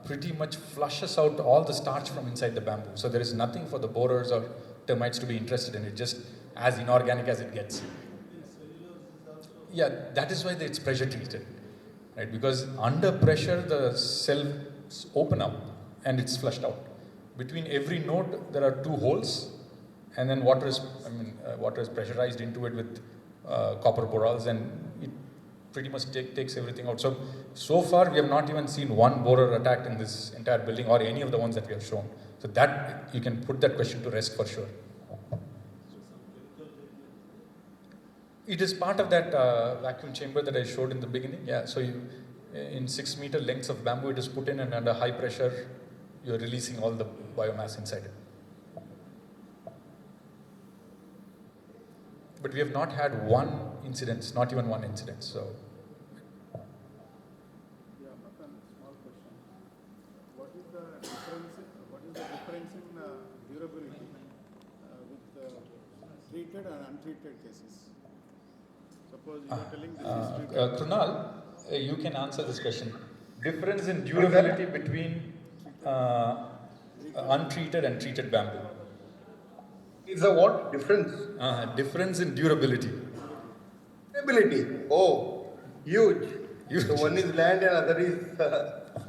pretty much flushes out all the starch from inside the bamboo. So there is nothing for the borers or termites to be interested in it, just as inorganic as it gets. Yeah, that is why it's pressure treated, right? Because under pressure, the cells open up and it's flushed out. Between every node, there are 2 holes, and then water is pressurized into it with copper borals, and it pretty much takes everything out. So far, we have not even seen one borer attacked in this entire building or any of the ones that we have shown. So that, you can put that question to rest for sure. It is part of that vacuum chamber that I showed in the beginning. Yeah, so in 6-meter lengths of bamboo, it is put in, and under high pressure, you're releasing all the biomass inside it. But we have not had one incident, not even one incident. So. Yeah, Matan, small question. What is the difference in durability with treated and untreated cases? Suppose you are telling this is treated. Krunal, you can answer this question. Difference in durability between untreated and treated bamboo. Is a what difference? Difference in durability. Durability. Oh, huge. So one is land and other is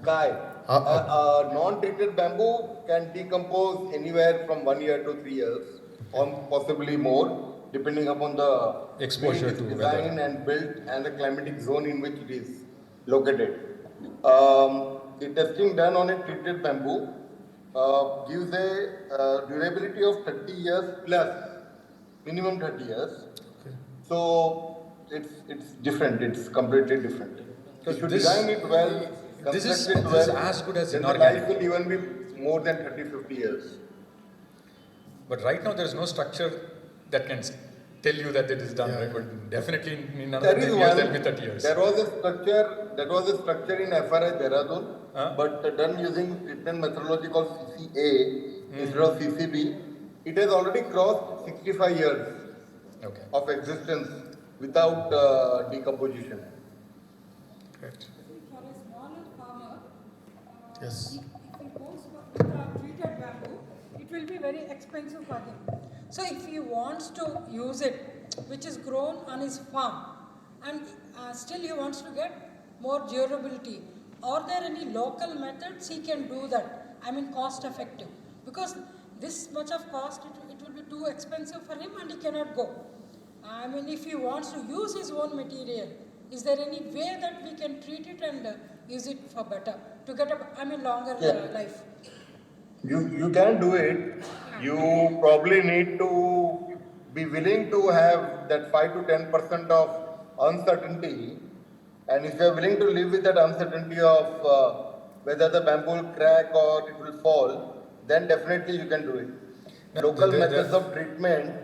sky. Non-treated bamboo can decompose anywhere from 1 year to 3 years, or possibly more, depending upon the exposure to design weather and built and the climatic zone in which it is located. The testing done on a treated bamboo gives a durability of 30 years plus, minimum 30 years. Okay. So it's different. It's completely different. If you design it well, this is as good as then the life will even be more than 30-50 years. But right now there is no structure that can tell you that it is done right, but definitely in another 10 years there will be 30 years. There was a structure in FRI Dehradun, but done using treatment methodology called CCA instead of CCB. It has already crossed 65 years of existence without decomposition. Correct. For a smaller farmer, yes. if he goes with treated bamboo, it will be very expensive for him. So if he wants to use it, which is grown on his farm, and still he wants to get more durability, are there any local methods he can do that? I mean, cost effective. Because this much of cost, it will be too expensive for him and he cannot go. I mean, if he wants to use his own material, is there any way that we can treat it and use it for better, to get a longer life? You can do it. You probably need to be willing to have that 5 to 10% of uncertainty, and if you are willing to live with that uncertainty of whether the bamboo will crack or it will fall, then definitely you can do it. Local methods of treatment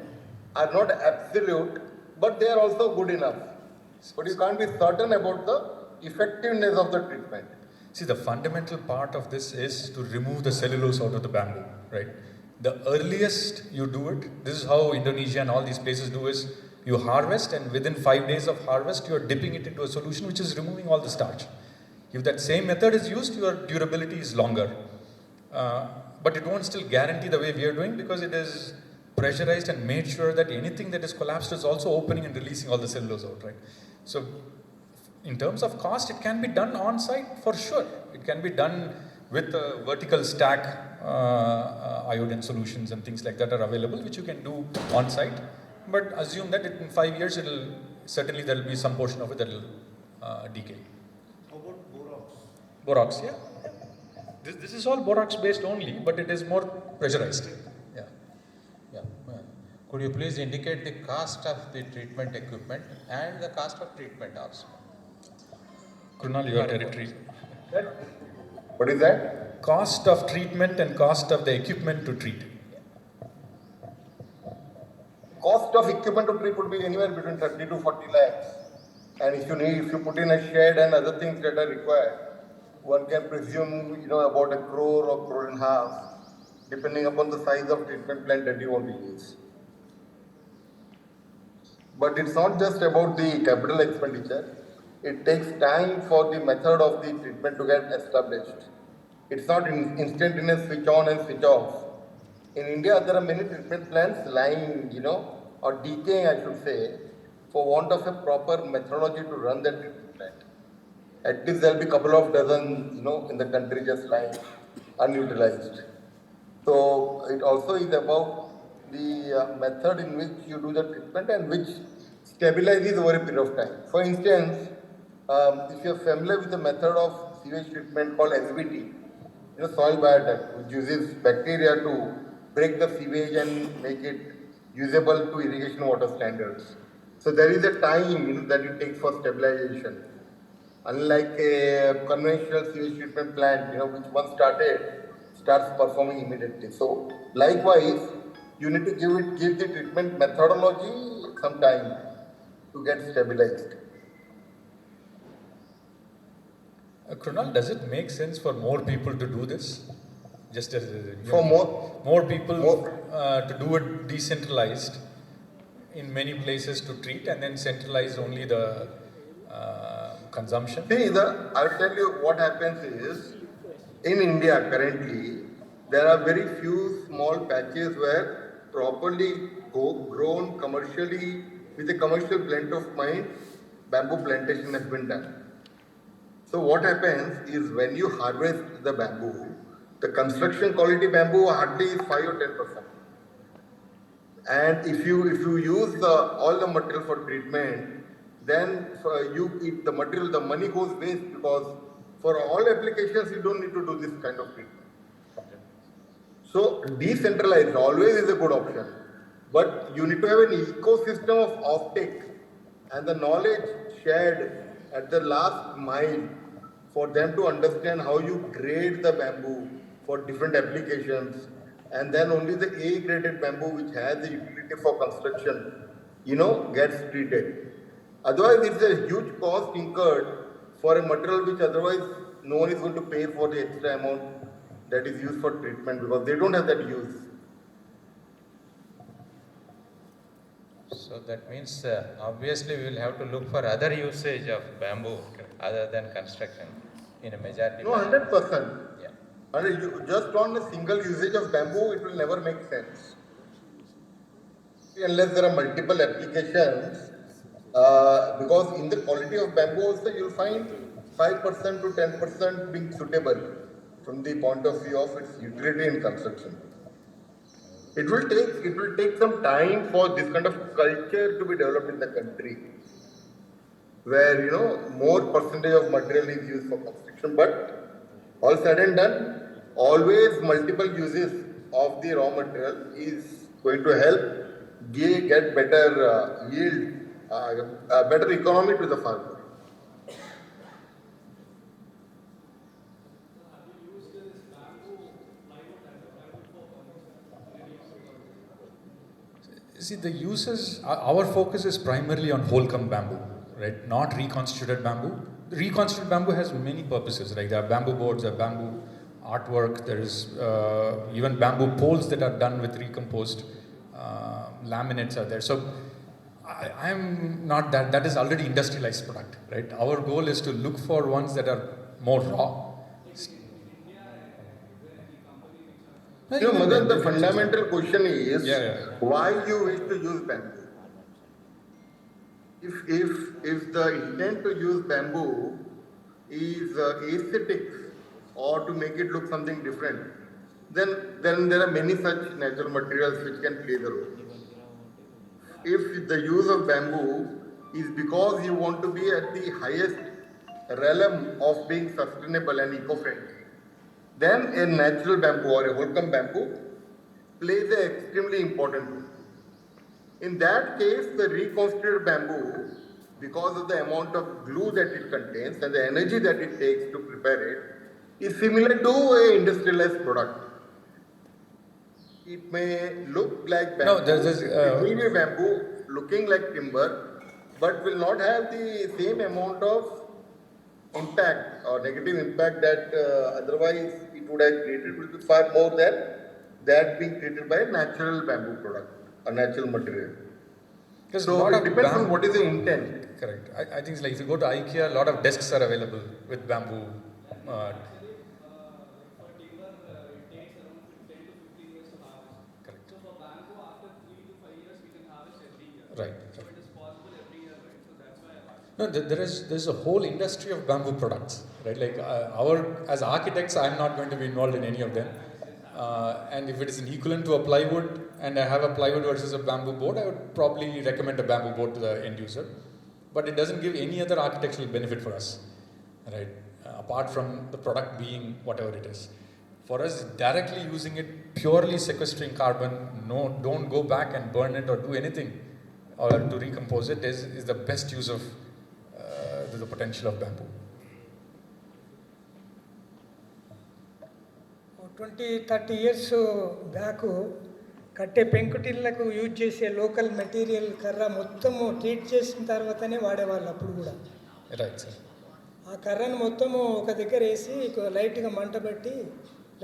are not absolute, but they are also good enough. But you can't be certain about the effectiveness of the treatment. See, the fundamental part of this is to remove the cellulose out of the bamboo, right? The earliest you do it, this is how Indonesia and all these places do, is you harvest, and within 5 days of harvest, you are dipping it into a solution which is removing all the starch. If that same method is used, your durability is longer. But it won't still guarantee the way we are doing, because it is pressurized and made sure that anything that is collapsed is also opening and releasing all the cellulose out, right? So in terms of cost, it can be done on site for sure. It can be done with a vertical stack iodine solutions and things like that are available, which you can do on site. But assume that in 5 years, certainly there will be some portion of it that will decay. How about borax? Borax, yeah. This is all borax based only, but it is more pressurized. Yeah. Yeah. Could you please indicate the cost of the treatment equipment and the cost of treatment also? Krunal, your territory. What is that? Cost of treatment and cost of the equipment to treat. Cost of equipment to treat would be anywhere between 30 to 40 lakhs. And if you put in a shed and other things that are required, one can presume, about 1 crore or 1.5 crore, depending upon the size of treatment plant that you want to use. But it's not just about the capital expenditure. it takes time for the method of the treatment to get established. It's not instantaneous switch on and switch off. In India, there are many treatment plants lying, or decaying, I should say, for want of a proper methodology to run that treatment plant. At least there'll be a couple of dozen, in the country just lying unutilized. So it also is about the method in which you do the treatment and which stabilizes over a period of time. For instance, if you're familiar with the method of sewage treatment called SBT, soil biotech, which uses bacteria to break the sewage and make it usable to irrigation water standards. So there is a time that it takes for stabilization. Unlike a conventional sewage treatment plant, which once starts performing immediately. So likewise, you need to give the treatment methodology some time to get stabilized. Krunal, does it make sense for more people to do this? Just as For more people more- to do it decentralized in many places to treat, and then centralize only the consumption. See, I'll tell you what happens is, in India currently, there are very few small patches where properly grown commercially, with a commercial blend of mind, bamboo plantation has been done. So what happens is when you harvest the bamboo, the construction quality bamboo hardly is 5 or 10%. And if you use all the material for treatment, then the material, the money goes waste, because for all applications you don't need to do this kind of treatment. So decentralized always is a good option, but you need to have an ecosystem of offtake and the knowledge shared at the last mile for them to understand how you grade the bamboo for different applications, and then only the A-graded bamboo, which has the utility for construction, gets treated. Otherwise, it's a huge cost incurred for a material which otherwise no one is going to pay for the extra amount that is used for treatment, because they don't have that use. So that means obviously we will have to look for other usage of bamboo other than construction in a majority. No, 100%. Yeah. And just on a single usage of bamboo, it will never make sense. See, unless there are multiple applications, because in the quality of bamboo also you'll find 5% to 10% being suitable from the point of view of its utility in construction. It will take some time for this kind of culture to be developed in the country, where more percentage of material is used for construction. But all said and done, always multiple uses of the raw material is going to help get better yield, better economy to the farmer. See, the uses, our focus is primarily on whole come bamboo, right? Not reconstituted bamboo. The reconstituted bamboo has many purposes, right? There are bamboo boards, there are bamboo artwork, there is even bamboo poles that are done with recomposed laminates are there. So I'm not that is already industrialized product, right? Our goal is to look for ones that are more raw. Madan, the fundamental question is why you wish to use bamboo? If the intent to use bamboo is aesthetics or to make it look something different, then there are many such natural materials which can play the role. If the use of bamboo is because you want to be at the highest realm of being sustainable and eco-friendly, then a natural bamboo or a whole-come bamboo plays an extremely important role. In that case, the reconstituted bamboo, because of the amount of glue that it contains and the energy that it takes to prepare it, is similar to an industrialized product. It may look like bamboo, No, there's this, it will be bamboo looking like timber, but will not have the same amount of impact or negative impact that otherwise it would have created. Will be far more than that being created by a natural bamboo product, a natural material. So it depends on what is the intent. Correct. I think it's like if you go to IKEA, a lot of desks are available with bamboo. Uh, correct. Right. No, there's a whole industry of bamboo products, right? Like as architects, I'm not going to be involved in any of them. And if it is an equivalent to a plywood, and I have a plywood versus a bamboo board, I would probably recommend a bamboo board to the end user. But it doesn't give any other architectural benefit for us, right? Apart from the product being whatever it is. For us, directly using it, purely sequestering carbon, don't go back and burn it or do anything, or to recompose it is the best use of the potential of bamboo. 20-30 years back కట్టే పెంకుటిళ్ళకు use చేసే local material కర్ర మొత్తము treat చేసిన తర్వాతనే వాడేవాళ్ళు అప్పుడు కూడా. Right sir. ఆ కర్రను మొత్తము ఒక దగ్గర వేసి లైట్గా మంట పెట్టి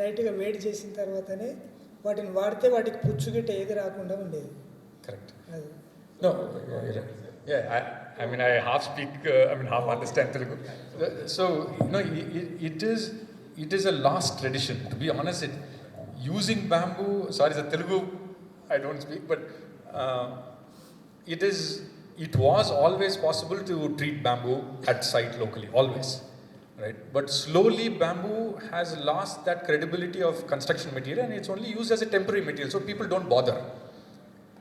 లైట్గా వేడి చేసిన తర్వాతనే వాటిని వాడితే వాటికి పుచ్చుగిట్ట ఏది రాకుండా ఉండేది. కరెక్ట్. అది No, I mean, I half speak, half understand Telugu. So, it is a lost tradition. To be honest, using bamboo, sorry, the Telugu, I don't speak, but it was always possible to treat bamboo at site locally, always, right? But slowly bamboo has lost that credibility of construction material, and it's only used as a temporary material, so people don't bother.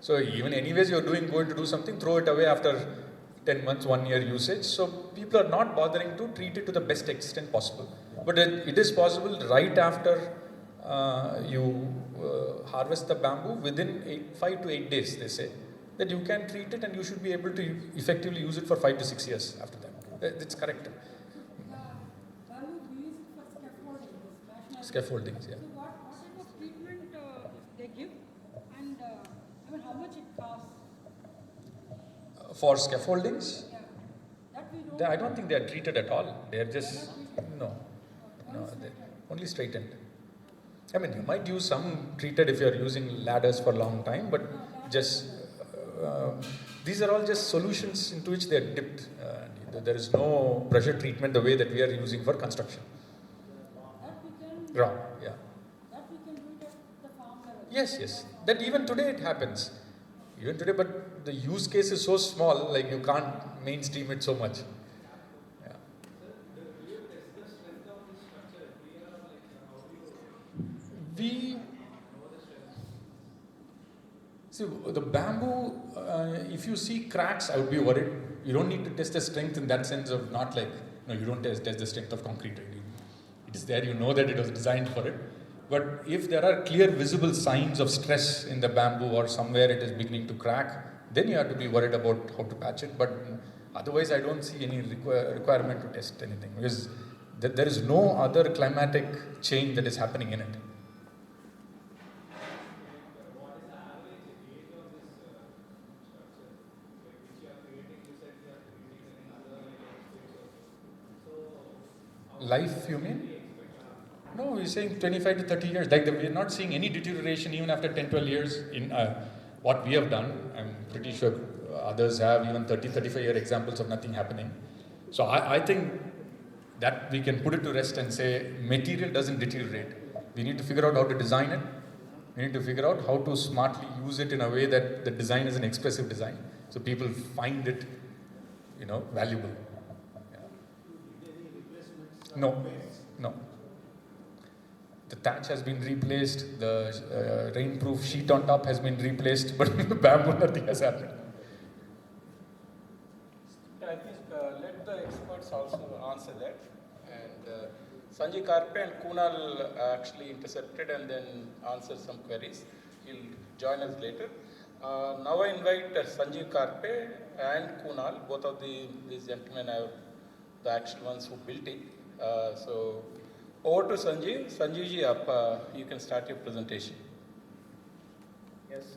So even anyways you're going to do something, throw it away after 10 months, 1 year usage. So people are not bothering to treat it to the best extent possible. But it is possible right after you harvest the bamboo, within 5 to 8 days, they say, that you can treat it and you should be able to effectively use it for 5 to 6 years after that. That's correct. Bamboo we use it for scaffolding. Scaffoldings, yeah. So what type of treatment they give, and how much it costs? For scaffoldings, Yeah, that we don't. I don't think they are treated at all. They are just, no, they're only straightened. I mean, you might use some treated if you are using ladders for a long time, but just these are all just solutions into which they are dipped. There is no pressure treatment the way that we are using for construction. That we can. Raw, yeah. That we can do it at the farm level. Yes. That even today it happens. Even today, but the use case is so small, like you can't mainstream it so much. Yeah. We see the bamboo. If you see cracks, I would be worried. You don't need to test the strength in that sense of not like you don't test the strength of concrete. It is there. You know that it was designed for it. But if there are clear visible signs of stress in the bamboo or somewhere it is beginning to crack, then you have to be worried about how to patch it. But otherwise, I don't see any requirement to test anything, because there is no other climatic change that is happening in it. Life, you mean? No, we're saying 25 to 30 years. Like we're not seeing any deterioration even after 10, 12 years in what we have done. I'm pretty sure others have even 30, 35-year examples of nothing happening. So I think that we can put it to rest and say material doesn't deteriorate. We need to figure out how to design it. We need to figure out how to smartly use it in a way that the design is an expressive design, so people find it, valuable. Yeah. No. The thatch has been replaced, the rainproof sheet on top has been replaced, but in the bamboo nothing has happened. I think let the experts also answer that. And Sanjay Karpe and Kunal actually intercepted and then answered some queries. He'll join us later. Now I invite Sanjay Karpe and Kunal. Both of these gentlemen are the actual ones who built it. So over to Sanjay. Sanjay ji, you can start your presentation.